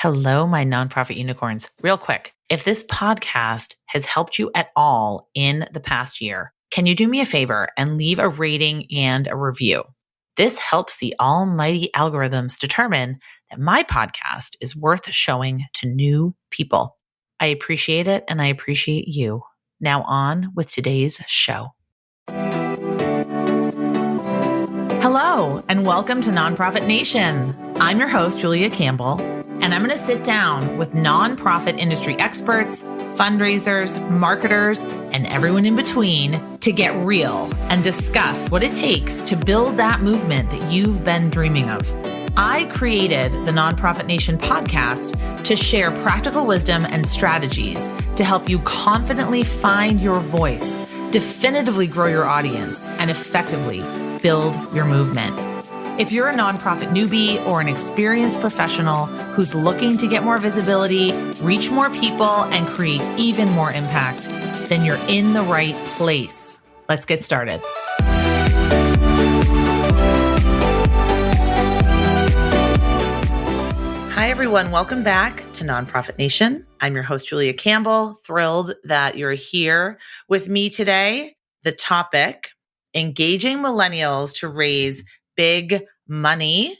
Hello, my nonprofit unicorns. Real quick, if this podcast has helped you at all in the past year, can you do me a favor and leave a rating and a review? This helps the almighty algorithms determine that my podcast is worth showing to new people. I appreciate it, and I appreciate you. Now on with today's show. Hello, and welcome to Nonprofit Nation. I'm your host, Julia Campbell, and I'm going to sit down with nonprofit industry experts, fundraisers, marketers, and everyone in between to get real and discuss what it takes to build that movement that you've been dreaming of. I created the Nonprofit Nation podcast to share practical wisdom and strategies to help you confidently find your voice, definitively grow your audience, and effectively build your movement. If you're a nonprofit newbie or an experienced professional who's looking to get more visibility, reach more people, and create even more impact, then you're in the right place. Let's get started. Hi, everyone. Welcome back to Nonprofit Nation. I'm your host, Julia Campbell. Thrilled that you're here with me today. The topic, engaging millennials to raise big money.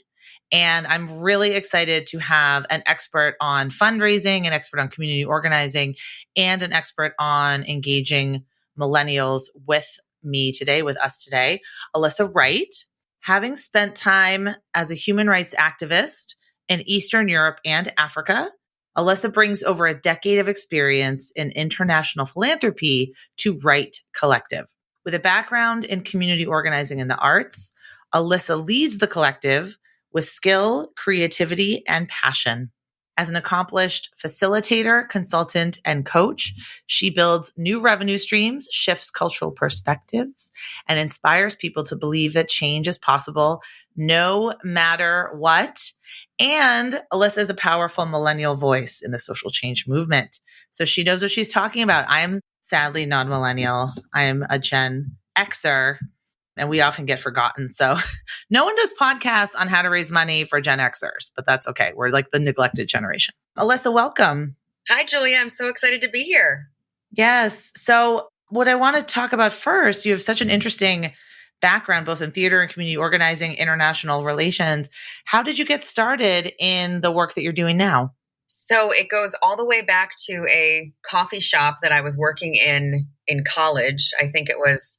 And I'm really excited to have an expert on fundraising, an expert on community organizing, and an expert on engaging millennials with us today, Alyssa Wright. Having spent time as a human rights activist in Eastern Europe and Africa, Alyssa brings over a decade of experience in international philanthropy to Wright Collective. With a background in community organizing and the arts, Alyssa leads the collective with skill, creativity, and passion. As an accomplished facilitator, consultant, and coach, she builds new revenue streams, shifts cultural perspectives, and inspires people to believe that change is possible no matter what. And Alyssa is a powerful millennial voice in the social change movement. So she knows what she's talking about. I am sadly non-millennial. I am a Gen Xer, and we often get forgotten. So no one does podcasts on how to raise money for Gen Xers, but that's okay. We're like the neglected generation. Alyssa, welcome. Hi, Julia. I'm so excited to be here. Yes. So what I want to talk about first, you have such an interesting background, both in theater and community organizing, international relations. How did you get started in the work that you're doing now? So it goes all the way back to a coffee shop that I was working in college. I think it was,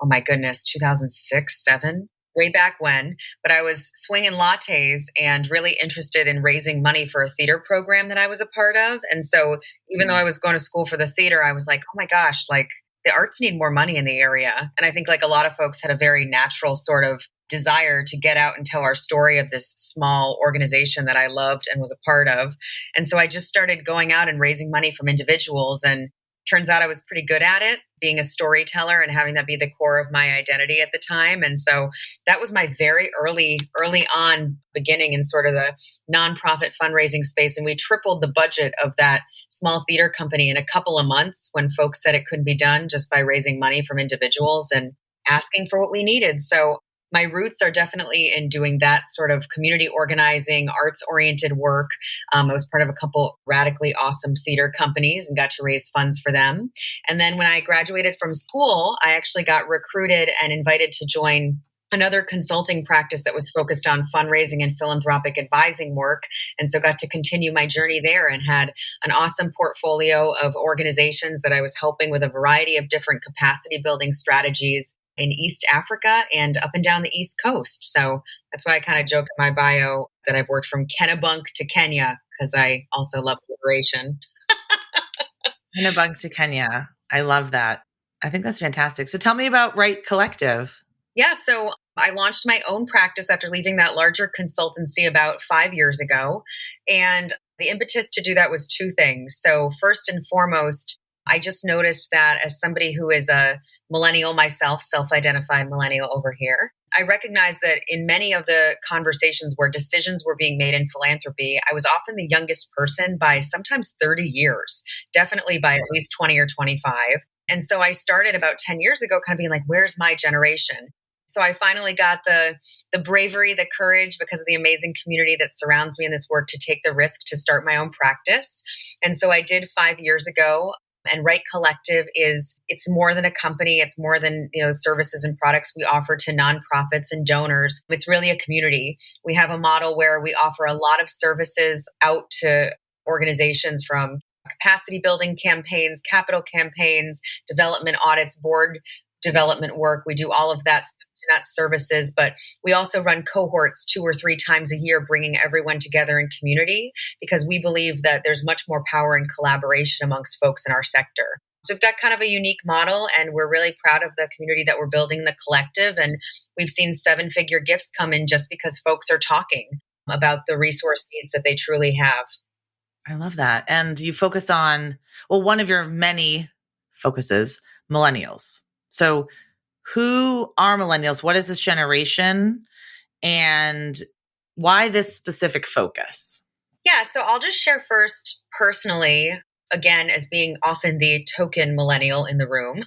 oh my goodness, 2006, 2007, way back when. But I was swinging lattes and really interested in raising money for a theater program that I was a part of. And so even though I was going to school for the theater, I was like, oh my gosh, like the arts need more money in the area. And I think like a lot of folks had a very natural sort of desire to get out and tell our story of this small organization that I loved and was a part of. And so I just started going out and raising money from individuals, and turns out I was pretty good at it, being a storyteller and having that be the core of my identity at the time. And so that was my very early on beginning in sort of the nonprofit fundraising space. And we tripled the budget of that small theater company in a couple of months when folks said it couldn't be done just by raising money from individuals and asking for what we needed. So my roots are definitely in doing that sort of community organizing, arts-oriented work. I was part of a couple radically awesome theater companies and got to raise funds for them. And then when I graduated from school, I actually got recruited and invited to join another consulting practice that was focused on fundraising and philanthropic advising work. And so got to continue my journey there and had an awesome portfolio of organizations that I was helping with a variety of different capacity building strategies in East Africa and up and down the East Coast. So that's why I kind of joke in my bio that I've worked from Kennebunk to Kenya, because I also love liberation. Kennebunk to Kenya. I love that. I think that's fantastic. So tell me about Wright Collective. Yeah, so I launched my own practice after leaving that larger consultancy about 5 years ago. And the impetus to do that was two things. So first and foremost, I just noticed that as somebody who is a millennial myself, self-identified millennial over here, I recognize that in many of the conversations where decisions were being made in philanthropy, I was often the youngest person by sometimes 30 years, definitely by at least 20 or 25. And so I started about 10 years ago kind of being like, where's my generation? So I finally got the bravery, the courage, because of the amazing community that surrounds me in this work, to take the risk to start my own practice. And so I did 5 years ago. And Wright Collective it's more than a company. It's more than, services and products we offer to nonprofits and donors. It's really a community. We have a model where we offer a lot of services out to organizations, from capacity building campaigns, capital campaigns, development audits, board development work. We do all of that, not services, but we also run cohorts 2 or 3 times a year, bringing everyone together in community, because we believe that there's much more power in collaboration amongst folks in our sector. So we've got kind of a unique model, and we're really proud of the community that we're building, the collective. And we've seen 7-figure gifts come in just because folks are talking about the resource needs that they truly have. I love that. And you focus on, one of your many focuses, millennials. So who are millennials? What is this generation? And why this specific focus? Yeah, so I'll just share first personally, again, as being often the token millennial in the room.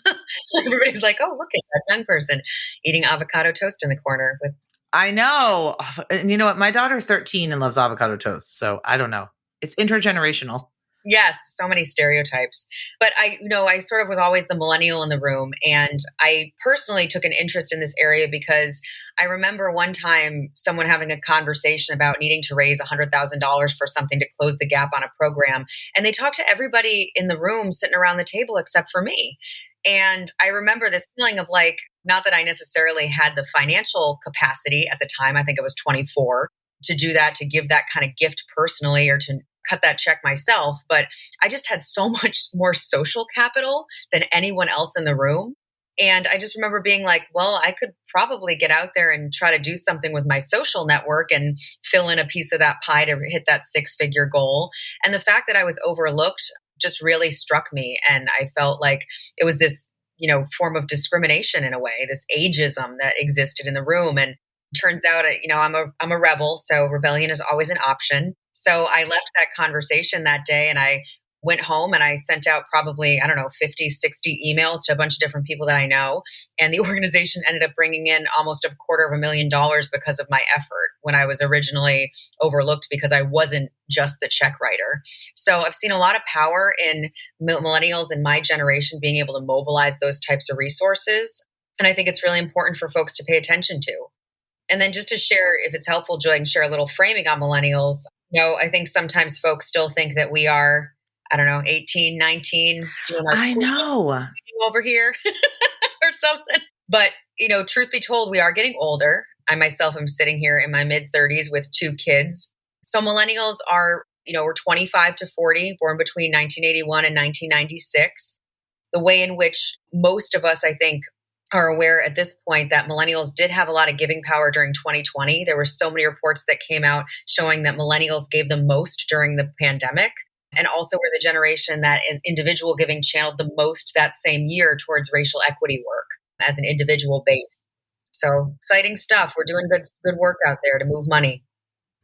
Everybody's like, oh, look at that young person eating avocado toast in the corner. I know. And you know what? My daughter's 13 and loves avocado toast. So I don't know. It's intergenerational. Yes, so many stereotypes. But I sort of was always the millennial in the room. And I personally took an interest in this area because I remember one time someone having a conversation about needing to raise $100,000 for something to close the gap on a program. And they talked to everybody in the room sitting around the table except for me. And I remember this feeling of like, not that I necessarily had the financial capacity at the time, I think I was 24, to do that, to give that kind of gift personally, or to cut that check myself. But I just had so much more social capital than anyone else in the room. And I just remember being like, well, I could probably get out there and try to do something with my social network and fill in a piece of that pie to hit that 6-figure goal. And the fact that I was overlooked just really struck me. And I felt like it was this, form of discrimination in a way, this ageism that existed in the room. And turns out, I'm a rebel, so rebellion is always an option. So I left that conversation that day, and I went home and I sent out probably, 50, 60 emails to a bunch of different people that I know. And the organization ended up bringing in almost $250,000 because of my effort, when I was originally overlooked because I wasn't just the check writer. So I've seen a lot of power in millennials in my generation being able to mobilize those types of resources. And I think it's really important for folks to pay attention to. And then just to share, if it's helpful, Joy, I can share a little framing on millennials. I think sometimes folks still think that we are, 18, 19, doing our I know over here or something. But, truth be told, we are getting older. I myself am sitting here in my mid-30s with 2 kids. So millennials are, we're 25 to 40, born between 1981 and 1996. The way in which most of us, I think, are aware at this point that millennials did have a lot of giving power during 2020. There were so many reports that came out showing that millennials gave the most during the pandemic, and also were the generation that is individual giving channeled the most that same year towards racial equity work as an individual base. So exciting stuff. We're doing good work out there to move money.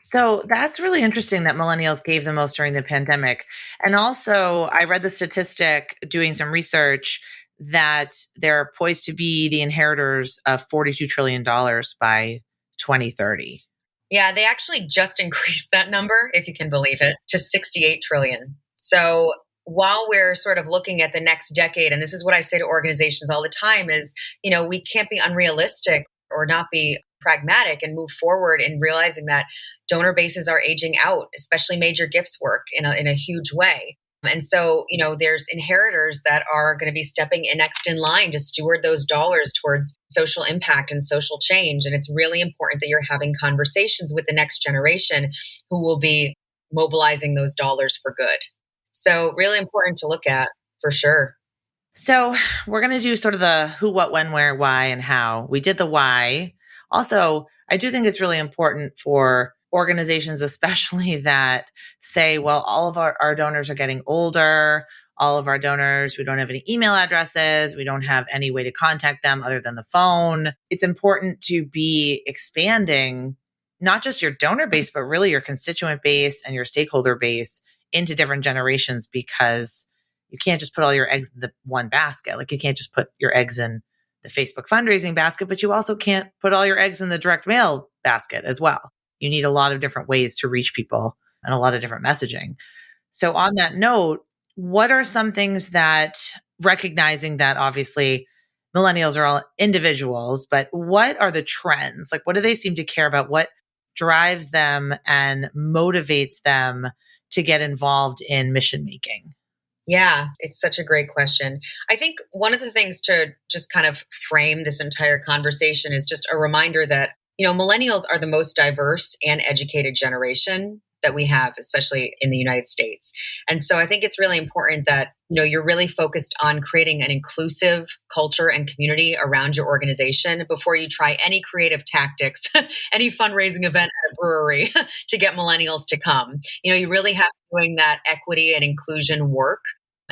So that's really interesting that millennials gave the most during the pandemic. And also, I read the statistic doing some research that they're poised to be the inheritors of $42 trillion by 2030. Yeah, they actually just increased that number, if you can believe it, to 68 trillion. So while we're sort of looking at the next decade, and this is what I say to organizations all the time, is, we can't be unrealistic or not be pragmatic and move forward in realizing that donor bases are aging out, especially major gifts work in a huge way. And so, there's inheritors that are going to be stepping in next in line to steward those dollars towards social impact and social change. And it's really important that you're having conversations with the next generation who will be mobilizing those dollars for good. So really important to look at, for sure. So we're going to do sort of the who, what, when, where, why, and how. We did the why. Also, I do think it's really important for organizations, especially that say, well, all of our donors are getting older. All of our donors, we don't have any email addresses. We don't have any way to contact them other than the phone. It's important to be expanding not just your donor base, but really your constituent base and your stakeholder base into different generations, because you can't just put all your eggs in the one basket. Like, you can't just put your eggs in the Facebook fundraising basket, but you also can't put all your eggs in the direct mail basket as well. You need a lot of different ways to reach people and a lot of different messaging. So on that note, what are some things that, recognizing that obviously millennials are all individuals, but what are the trends? Like, what do they seem to care about? What drives them and motivates them to get involved in mission making? Yeah, it's such a great question. I think one of the things to just kind of frame this entire conversation is just a reminder that, millennials are the most diverse and educated generation that we have, especially in the United States. And so I think it's really important that, you're really focused on creating an inclusive culture and community around your organization before you try any creative tactics, any fundraising event at a brewery to get millennials to come. You really have to doing that equity and inclusion work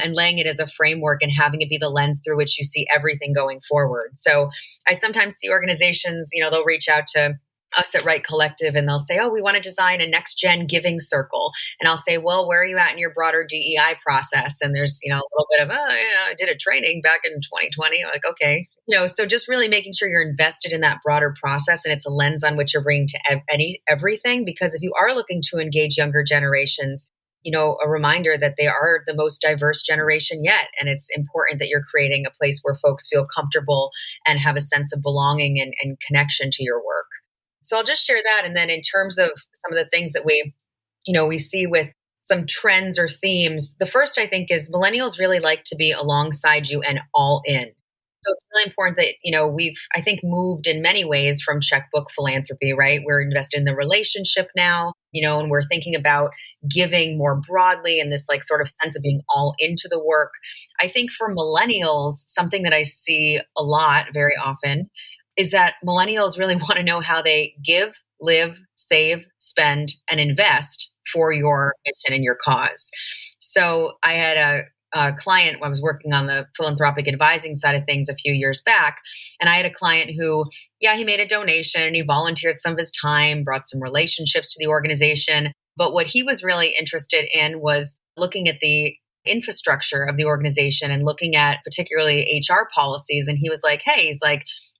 and laying it as a framework and having it be the lens through which you see everything going forward. So I sometimes see organizations, they'll reach out to us at Wright Collective and they'll say, oh, we want to design a next gen giving circle. And I'll say, well, where are you at in your broader DEI process? And there's, a little bit of, I did a training back in 2020. I'm like, okay. So just really making sure you're invested in that broader process and it's a lens on which you're bringing to everything. Because if you are looking to engage younger generations, a reminder that they are the most diverse generation yet. And it's important that you're creating a place where folks feel comfortable and have a sense of belonging and connection to your work. So I'll just share that. And then in terms of some of the things that we see with some trends or themes, the first I think is millennials really like to be alongside you and all in. So it's really important that, we've, I think, moved in many ways from checkbook philanthropy, right? We're invested in the relationship now, and we're thinking about giving more broadly and this like sort of sense of being all into the work. I think for millennials, something that I see a lot very often is that millennials really want to know how they give, live, save, spend, and invest for your mission and your cause. So I had a client, I was working on the philanthropic advising side of things a few years back. And I had a client who, he made a donation and he volunteered some of his time, brought some relationships to the organization. But what he was really interested in was looking at the infrastructure of the organization and looking at particularly HR policies. And he was like,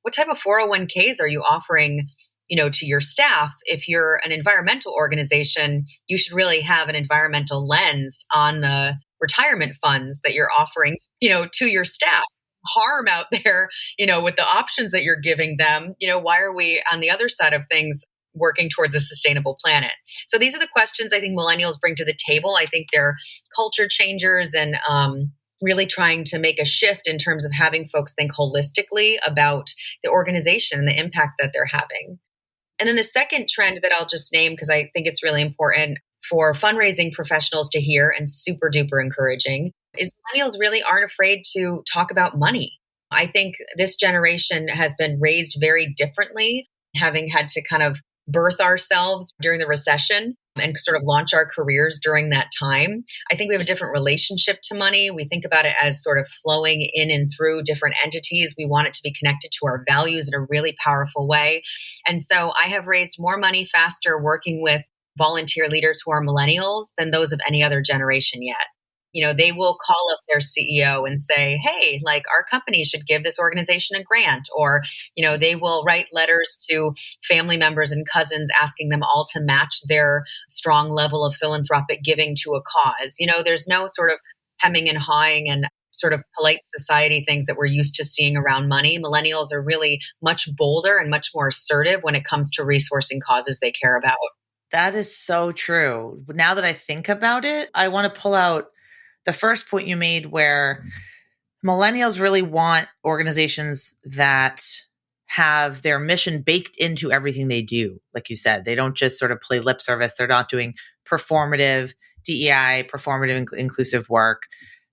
what type of 401ks are you offering to your staff? If you're an environmental organization, you should really have an environmental lens on the retirement funds that you're offering, to your staff. Harm out there, with the options that you're giving them, why are we on the other side of things working towards a sustainable planet? So these are the questions I think millennials bring to the table. I think they're culture changers and really trying to make a shift in terms of having folks think holistically about the organization and the impact that they're having. And then the second trend that I'll just name, because I think it's really important for fundraising professionals to hear and super duper encouraging, is millennials really aren't afraid to talk about money. I think this generation has been raised very differently, having had to kind of birth ourselves during the recession and sort of launch our careers during that time. I think we have a different relationship to money. We think about it as sort of flowing in and through different entities. We want it to be connected to our values in a really powerful way. And so I have raised more money faster working with volunteer leaders who are millennials than those of any other generation yet. They will call up their CEO and say, hey, like our company should give this organization a grant. Or, they will write letters to family members and cousins asking them all to match their strong level of philanthropic giving to a cause. There's no sort of hemming and hawing and sort of polite society things that we're used to seeing around money. Millennials are really much bolder and much more assertive when it comes to resourcing causes they care about. That is so true. Now that I think about it, I want to pull out the first point you made where millennials really want organizations that have their mission baked into everything they do. Like you said, they don't just sort of play lip service. They're not doing performative DEI, performative inclusive work.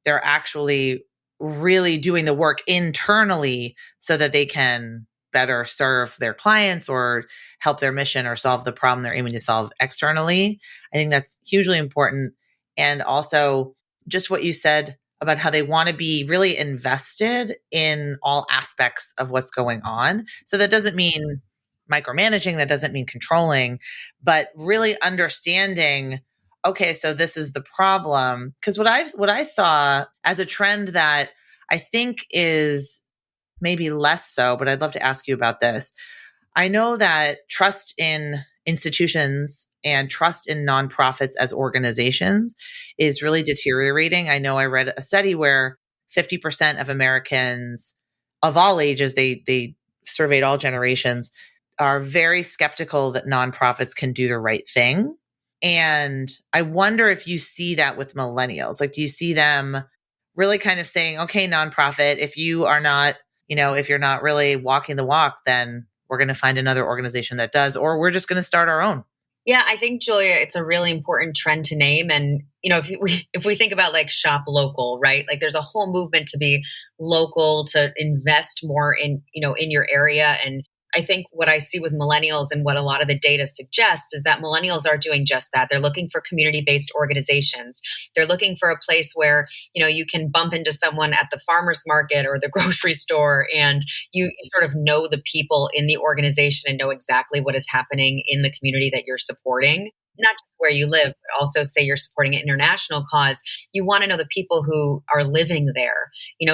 They're actually really doing the work internally so that they can better serve their clients or help their mission or solve the problem they're aiming to solve externally. I think that's hugely important. And also just what you said about how they want to be really invested in all aspects of what's going on. So that doesn't mean micromanaging, that doesn't mean controlling, but really understanding, okay, so this is the problem. Because what I saw as a trend that I think is maybe less so, but I'd love to ask you about this. I know that trust in institutions and trust in nonprofits as organizations is really deteriorating. I know I read a study where 50% of Americans of all ages, they surveyed all generations, are very skeptical that nonprofits can do the right thing. And I wonder if you see that with millennials. Like, do you see them really kind of saying, okay, nonprofit, if you are not, if you're not really walking the walk, then we're going to find another organization that does, or we're just going to start our own? Yeah, I think, Julia, it's a really important trend to name. And, if we think about like shop local, right? Like there's a whole movement to be local, to invest more in your area. And I think what I see with millennials and what a lot of the data suggests is that millennials are doing just that. They're looking for community-based organizations. They're looking for a place where, you can bump into someone at the farmer's market or the grocery store, and you sort of know the people in the organization and know exactly what is happening in the community that you're supporting. Not just where you live, but also say you're supporting an international cause. You want to know the people who are living there.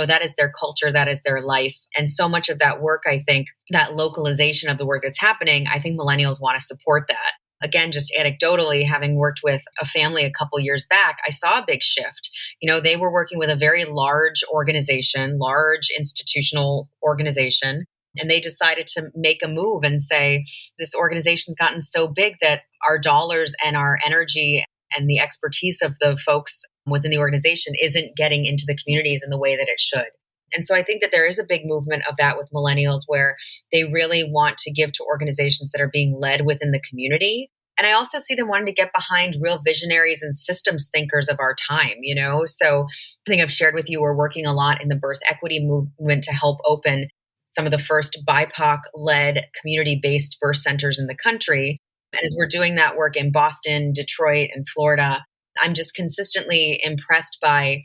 That is their culture, that is their life. And so much of that work, I think, that localization of the work that's happening, I think millennials want to support that. Again, just anecdotally, having worked with a family a couple years back, I saw a big shift. They were working with a very large organization, large institutional organization. And they decided to make a move and say, this organization's gotten so big that our dollars and our energy and the expertise of the folks within the organization isn't getting into the communities in the way that it should. And so I think that there is a big movement of that with millennials, where they really want to give to organizations that are being led within the community. And I also see them wanting to get behind real visionaries and systems thinkers of our time, So I think I've shared with you, we're working a lot in the birth equity movement to help open some of the first BIPOC-led community-based birth centers in the country. And as we're doing that work in Boston, Detroit, and Florida, I'm just consistently impressed by,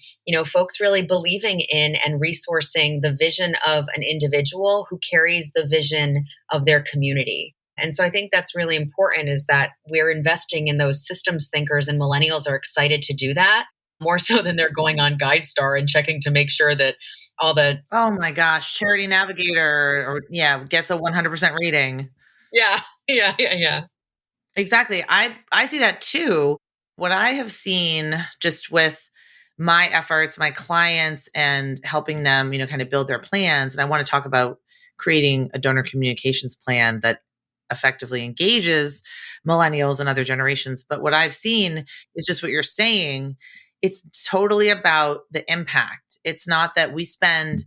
folks really believing in and resourcing the vision of an individual who carries the vision of their community. And so I think that's really important, is that we're investing in those systems thinkers, and millennials are excited to do that, more so than they're going on GuideStar and checking to make sure that all the... Oh my gosh, Charity Navigator, or gets a 100% rating. Yeah. Exactly. I see that too. What I have seen just with my efforts, my clients, and helping them, kind of build their plans. And I want to talk about creating a donor communications plan that effectively engages millennials and other generations. But what I've seen is just what you're saying. It's totally about the impact. It's not that we spend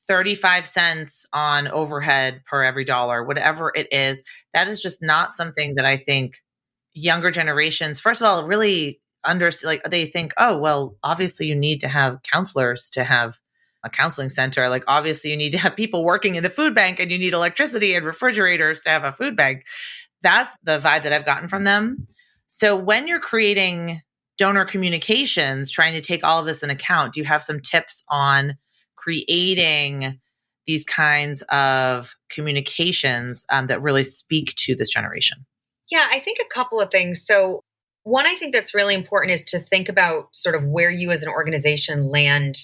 35 cents on overhead per every dollar, whatever it is. That is just not something that I think younger generations, first of all, really understand. Like, they think, oh, well, obviously you need to have counselors to have a counseling center. Like, obviously you need to have people working in the food bank, and you need electricity and refrigerators to have a food bank. That's the vibe that I've gotten from them. So when you're creating donor communications, trying to take all of this in account, do you have some tips on creating these kinds of communications that really speak to this generation? Yeah, I think a couple of things. So one, I think that's really important is to think about sort of where you as an organization land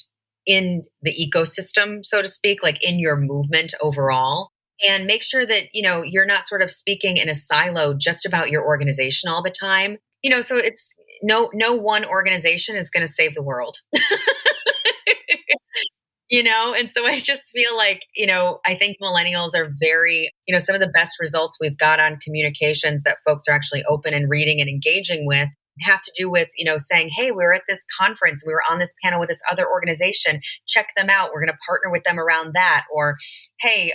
in the ecosystem, so to speak, like in your movement overall, and make sure that, you're not sort of speaking in a silo just about your organization all the time. So it's no one organization is going to save the world. And so I just feel like, I think millennials are very, some of the best results we've got on communications that folks are actually open and reading and engaging with have to do with, saying, hey, we were at this conference, we were on this panel with this other organization, check them out. We're going to partner with them around that. Or, hey,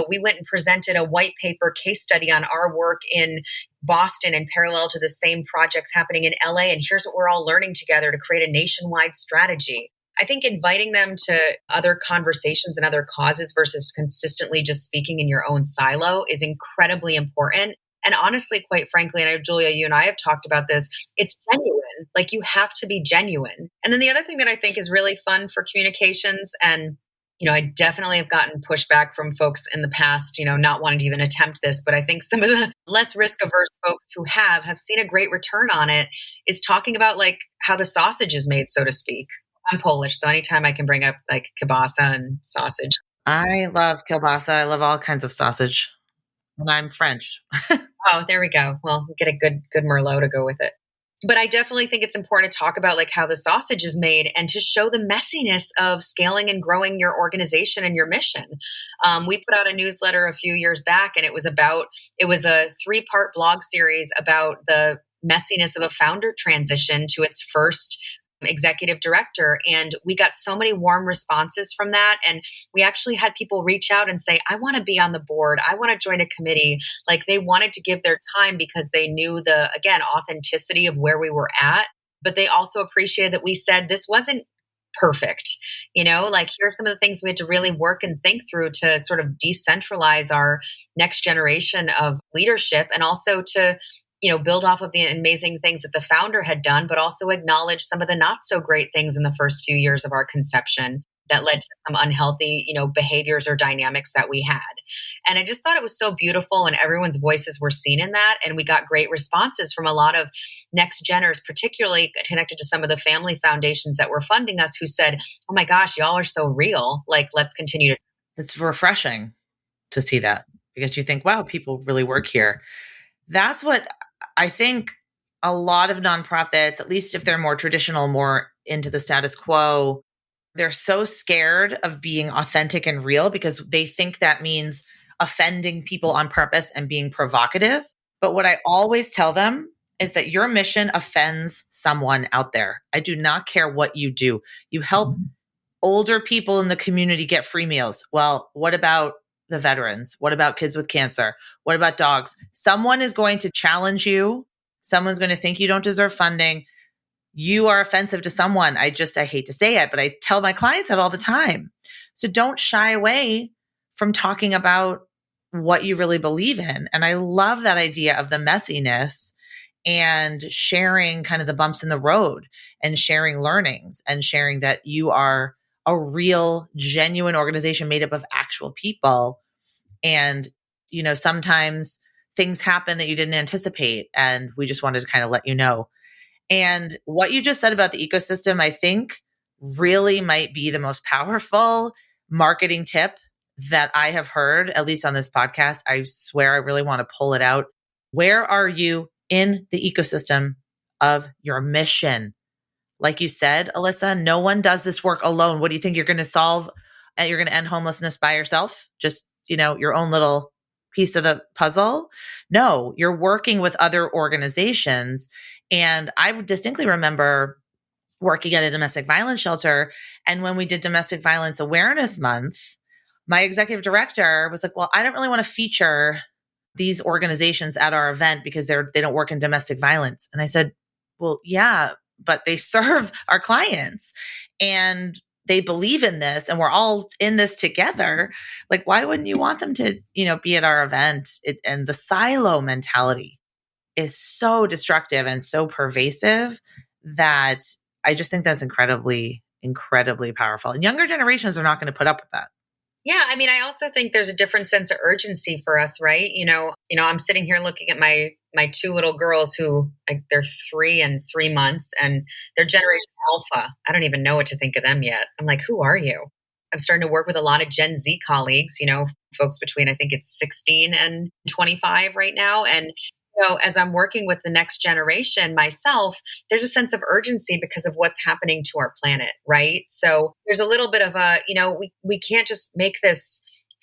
we went and presented a white paper case study on our work in Boston in parallel to the same projects happening in LA. And here's what we're all learning together to create a nationwide strategy. I think inviting them to other conversations and other causes versus consistently just speaking in your own silo is incredibly important. And honestly, quite frankly, and I know, Julia, you and I have talked about this, it's genuine. Like, you have to be genuine. And then the other thing that I think is really fun for communications, and I definitely have gotten pushback from folks in the past, not wanting to even attempt this, but I think some of the less risk averse folks who have seen a great return on it, is talking about like how the sausage is made, so to speak. I'm Polish, so anytime I can bring up like kielbasa and sausage, I love kielbasa. I love all kinds of sausage. And I'm French. Oh, there we go. Well, we get a good Merlot to go with it. But I definitely think it's important to talk about like how the sausage is made and to show the messiness of scaling and growing your organization and your mission. We put out a newsletter a few years back, and it was a 3-part blog series about the messiness of a founder transition to its first executive director. And we got so many warm responses from that. And we actually had people reach out and say, I want to be on the board. I want to join a committee. Like they wanted to give their time because they knew the, again, authenticity of where we were at. But they also appreciated that we said this wasn't perfect. Like here are some of the things we had to really work and think through to sort of decentralize our next generation of leadership and also to build off of the amazing things that the founder had done, but also acknowledge some of the not so great things in the first few years of our conception that led to some unhealthy, behaviors or dynamics that we had. And I just thought it was so beautiful and everyone's voices were seen in that. And we got great responses from a lot of next geners, particularly connected to some of the family foundations that were funding us who said, oh my gosh, y'all are so real. Like, let's continue to. It's refreshing to see that because you think, wow, people really work here. That's what I think a lot of nonprofits, at least if they're more traditional, more into the status quo, they're so scared of being authentic and real because they think that means offending people on purpose and being provocative. But what I always tell them is that your mission offends someone out there. I do not care what you do. You help older people in the community get free meals. Well, what about the veterans? What about kids with cancer? What about dogs? Someone is going to challenge you. Someone's going to think you don't deserve funding. You are offensive to someone. I hate to say it, but I tell my clients that all the time. So don't shy away from talking about what you really believe in. And I love that idea of the messiness and sharing kind of the bumps in the road and sharing learnings and sharing that you are a real, genuine organization made up of actual people. And, sometimes things happen that you didn't anticipate. And we just wanted to kind of let you know. And what you just said about the ecosystem, I think really might be the most powerful marketing tip that I have heard, at least on this podcast. I swear I really want to pull it out. Where are you in the ecosystem of your mission? Like you said, Alyssa, no one does this work alone. What do you think you're going to solve? You're going to end homelessness by yourself? Just, your own little piece of the puzzle? No, you're working with other organizations. And I distinctly remember working at a domestic violence shelter. And when we did Domestic Violence Awareness Month, my executive director was like, well, I don't really want to feature these organizations at our event because they don't work in domestic violence. And I said, well, yeah, but they serve our clients and they believe in this and we're all in this together. Like, why wouldn't you want them to, be at our event? And the silo mentality is so destructive and so pervasive that I just think that's incredibly, incredibly powerful. And younger generations are not going to put up with that. Yeah, I mean, I also think there's a different sense of urgency for us, right? I'm sitting here looking at my 2 little girls who they're 3 and 3 months, and they're Generation Alpha. I don't even know what to think of them yet. I'm like, who are you? I'm starting to work with a lot of Gen Z colleagues, folks between I think it's 16 and 25 right now, and as I'm working with the next generation myself, there's a sense of urgency because of what's happening to our planet, right? So there's a little bit of we can't just make this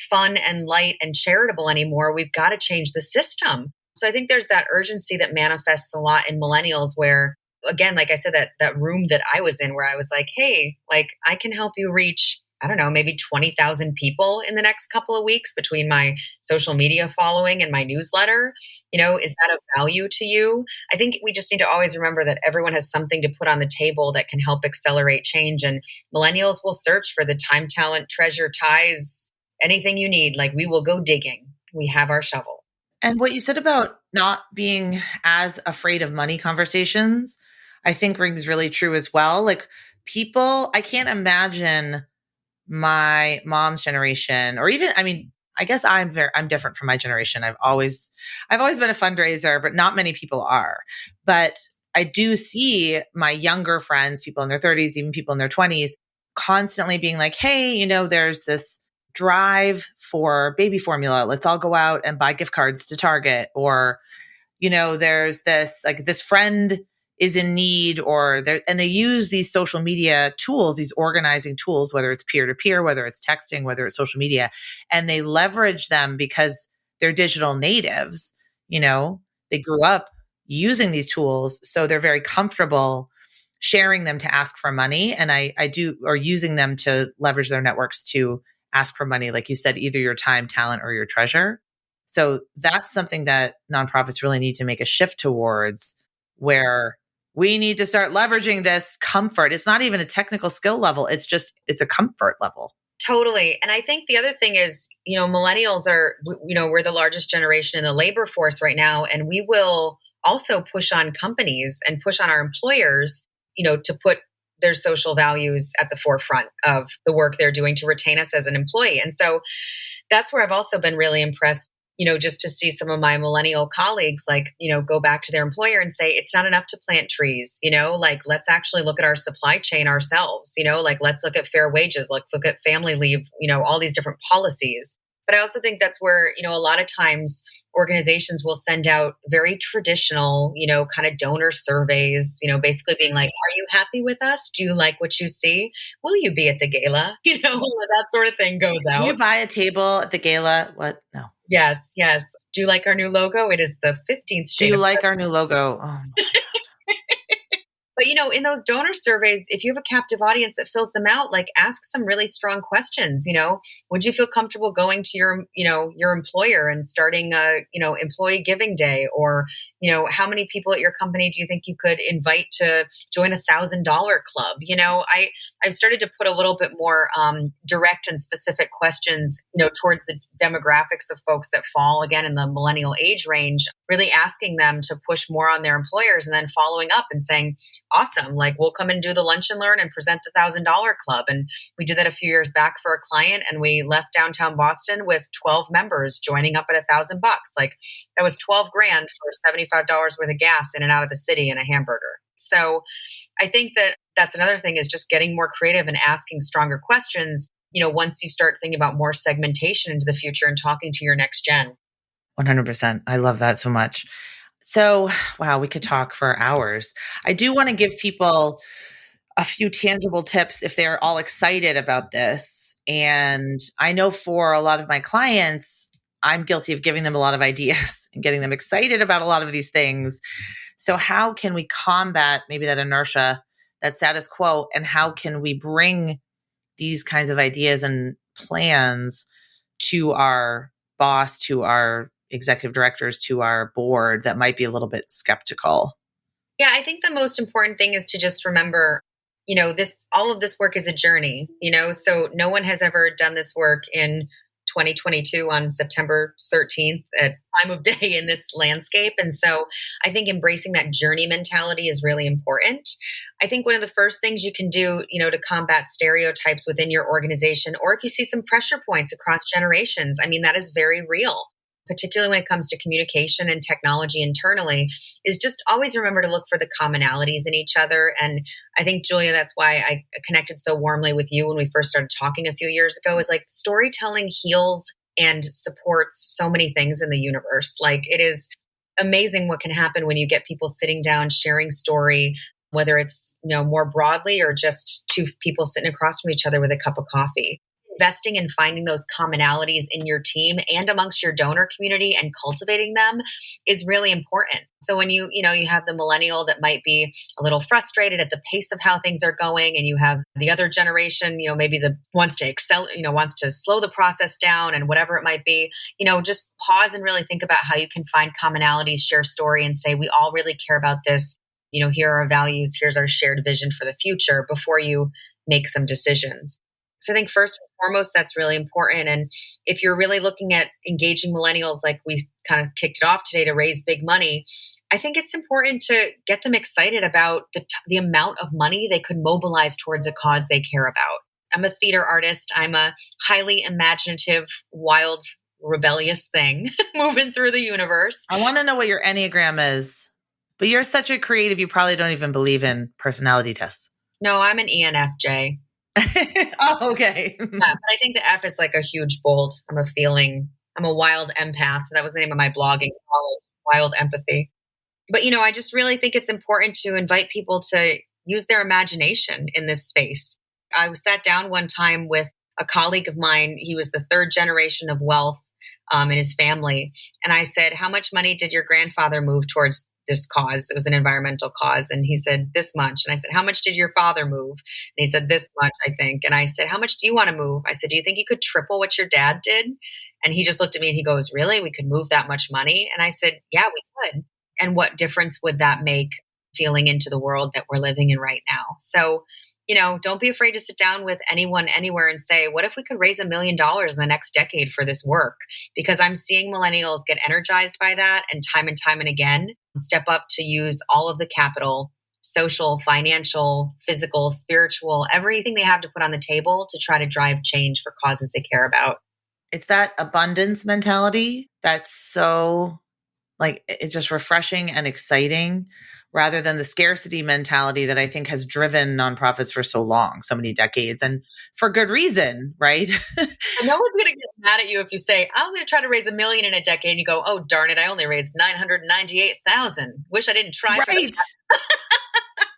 fun and light and charitable anymore. We've got to change the system. So I think there's that urgency that manifests a lot in millennials where, again, like I said, that room that I was in where I was like, hey, like I can help you reach, I don't know, maybe 20,000 people in the next couple of weeks between my social media following and my newsletter. Is that of value to you? I think we just need to always remember that everyone has something to put on the table that can help accelerate change. And millennials will search for the time, talent, treasure, ties, anything you need. Like we will go digging. We have our shovel. And what you said about not being as afraid of money conversations, I think rings really true as well. Like people, I can't imagine my mom's generation, or even, I guess I'm different from my generation. I've always been a fundraiser, but not many people are. But I do see my younger friends, people in their 30s, even people in their 20s, constantly being like, hey, there's this drive for baby formula. Let's all go out and buy gift cards to Target. Or, there's this, like, this friend is in need, and they use these social media tools, these organizing tools, whether it's peer to peer, whether it's texting, whether it's social media, and they leverage them because they're digital natives. They grew up using these tools, so they're very comfortable sharing them to ask for money. And or using them to leverage their networks to ask for money, like you said, either your time, talent, or your treasure. So that's something that nonprofits really need to make a shift towards, where we need to start leveraging this comfort. It's not even a technical skill level. It's a comfort level. Totally. And I think the other thing is, millennials are, we're the largest generation in the labor force right now. And we will also push on companies and push on our employers, to put their social values at the forefront of the work they're doing to retain us as an employee. And so that's where I've also been really impressed, just to see some of my millennial colleagues, go back to their employer and say, it's not enough to plant trees, let's actually look at our supply chain ourselves, let's look at fair wages, let's look at family leave, all these different policies. But I also think that's where, a lot of times organizations will send out very traditional, kind of donor surveys, basically being like, are you happy with us? Do you like what you see? Will you be at the gala? That sort of thing goes out. Can you buy a table at the gala? What? No. Yes. Do you like our new logo? It is the 15th shade. Do you like our new logo? Oh, my God. But, in those donor surveys, if you have a captive audience that fills them out, ask some really strong questions. Would you feel comfortable going to your employer and starting a, employee giving day? Or, how many people at your company do you think you could invite to join $1,000 club? I've started to put a little bit more direct and specific questions, towards the demographics of folks that fall, again, in the millennial age range, really asking them to push more on their employers, and then following up and saying, awesome, we'll come and do the lunch and learn and present the $1,000 club. And we did that a few years back for a client, and we left downtown Boston with 12 members joining up at $1,000. That was 12 grand for $75 worth of gas in and out of the city and a hamburger. So I think that that's another thing, is just getting more creative and asking stronger questions, once you start thinking about more segmentation into the future and talking to your next gen. 100%. I love that so much. So, wow, we could talk for hours. I do want to give people a few tangible tips if they're all excited about this. And I know for a lot of my clients, I'm guilty of giving them a lot of ideas and getting them excited about a lot of these things. So how can we combat maybe that inertia, that status quo, and how can we bring these kinds of ideas and plans to our boss, to our executive directors, to our board that might be a little bit skeptical? Yeah, I think the most important thing is to just remember, all of this work is a journey, so no one has ever done this work in 2022 on September 13th at time of day in this landscape. And so I think embracing that journey mentality is really important. I think one of the first things you can do, to combat stereotypes within your organization, or if you see some pressure points across generations, that is very real, particularly when it comes to communication and technology internally, is just always remember to look for the commonalities in each other. And I think, Julia, that's why I connected so warmly with you when we first started talking a few years ago, is storytelling heals and supports so many things in the universe. It is amazing what can happen when you get people sitting down, sharing story, whether it's, more broadly or just two people sitting across from each other with a cup of coffee. Investing in finding those commonalities in your team and amongst your donor community and cultivating them is really important. So when you have the millennial that might be a little frustrated at the pace of how things are going, and you have the other generation, maybe wants to excel, wants to slow the process down and whatever it might be, just pause and really think about how you can find commonalities, share story, and say, we all really care about this. Here are our values, here's our shared vision for the future before you make some decisions. So I think first and foremost, that's really important. And if you're really looking at engaging millennials, like we kind of kicked it off today, to raise big money, I think it's important to get them excited about the amount of money they could mobilize towards a cause they care about. I'm a theater artist. I'm a highly imaginative, wild, rebellious thing moving through the universe. I want to know what your Enneagram is, but you're such a creative, you probably don't even believe in personality tests. No, I'm an ENFJ. Oh, okay. Yeah, but I think the F is like a huge bold. I'm a wild empath. That was the name of my blog in college, Wild Empathy. But, I just really think it's important to invite people to use their imagination in this space. I sat down one time with a colleague of mine. He was the third generation of wealth in his family. And I said, how much money did your grandfather move towards this cause? It was an environmental cause. And he said, this much. And I said, how much did your father move? And he said, this much, I think. And I said, how much do you want to move? I said, do you think you could triple what your dad did? And he just looked at me and he goes, really? We could move that much money? And I said, yeah, we could. And what difference would that make feeling into the world that we're living in right now? So, don't be afraid to sit down with anyone anywhere and say, what if we could raise $1 million in the next decade for this work? Because I'm seeing millennials get energized by that and time and again, step up to use all of the capital, social, financial, physical, spiritual, everything they have to put on the table to try to drive change for causes they care about. It's that abundance mentality that's so it's just refreshing and exciting rather than the scarcity mentality that I think has driven nonprofits for so long, so many decades, and for good reason, right? No one's going to get mad at you if you say, I'm going to try to raise $1 million in a decade. And you go, oh, darn it, I only raised 998,000. Wish I didn't try. Right.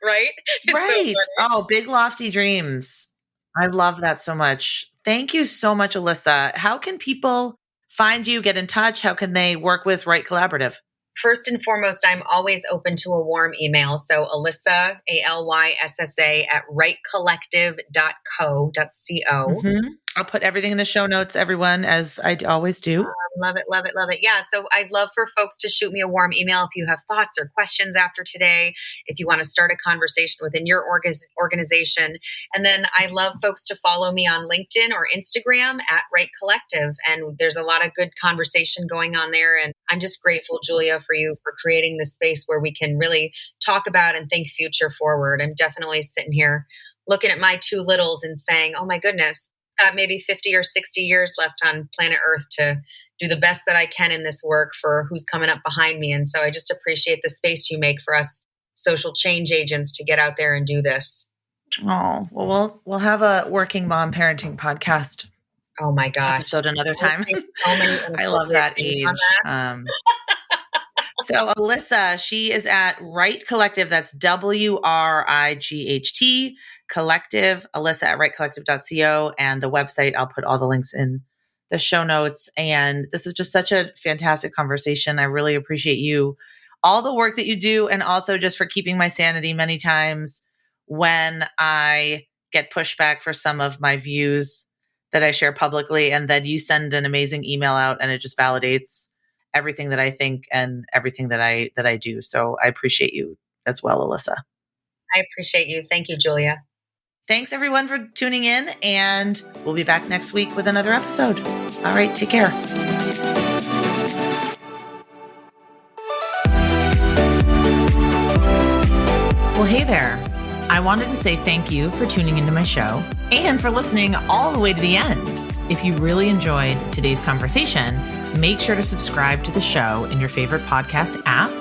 Right? It's right. So oh, big lofty dreams. I love that so much. Thank you so much, Alyssa. How can people find you, get in touch? How can they work with Wright Collaborative? First and foremost, I'm always open to a warm email. So Alyssa, ALYSSA at wrightcollective.co.co. Mm-hmm. I'll put everything in the show notes, everyone, as I always do. Love it, love it, love it. Yeah. So I'd love for folks to shoot me a warm email if you have thoughts or questions after today, if you want to start a conversation within your organization. And then I love folks to follow me on LinkedIn or Instagram at Wright Collective. And there's a lot of good conversation going on there. And I'm just grateful, Julia, for you for creating this space where we can really talk about and think future forward. I'm definitely sitting here looking at my two littles and saying, oh my goodness, got maybe 50 or 60 years left on planet Earth to do the best that I can in this work for who's coming up behind me. And so I just appreciate the space you make for us social change agents to get out there and do this. Oh, well, we'll have a working mom parenting podcast. Oh my gosh. Episode another time. I love that age. So Alyssa, she is at Wright Collective. That's WRIGHT Collective. Alyssa at wrightcollective.co, and the website. I'll put all the links in the show notes. And this was just such a fantastic conversation. I really appreciate you, all the work that you do, and also just for keeping my sanity many times when I get pushback for some of my views that I share publicly. And then you send an amazing email out and it just validates everything that I think and everything that I do. So I appreciate you as well, Alyssa. I appreciate you. Thank you, Julia. Thanks everyone for tuning in, and we'll be back next week with another episode. All right, take care. Well, hey there. I wanted to say thank you for tuning into my show and for listening all the way to the end. If you really enjoyed today's conversation, make sure to subscribe to the show in your favorite podcast app,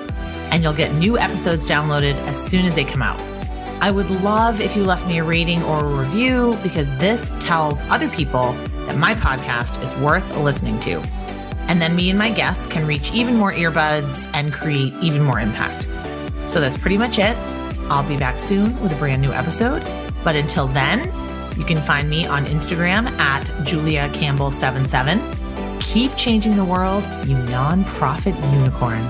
and you'll get new episodes downloaded as soon as they come out. I would love if you left me a rating or a review, because this tells other people that my podcast is worth listening to. And then me and my guests can reach even more earbuds and create even more impact. So that's pretty much it. I'll be back soon with a brand new episode. But until then, you can find me on Instagram at JuliaCampbell77. Keep changing the world, you nonprofit unicorn.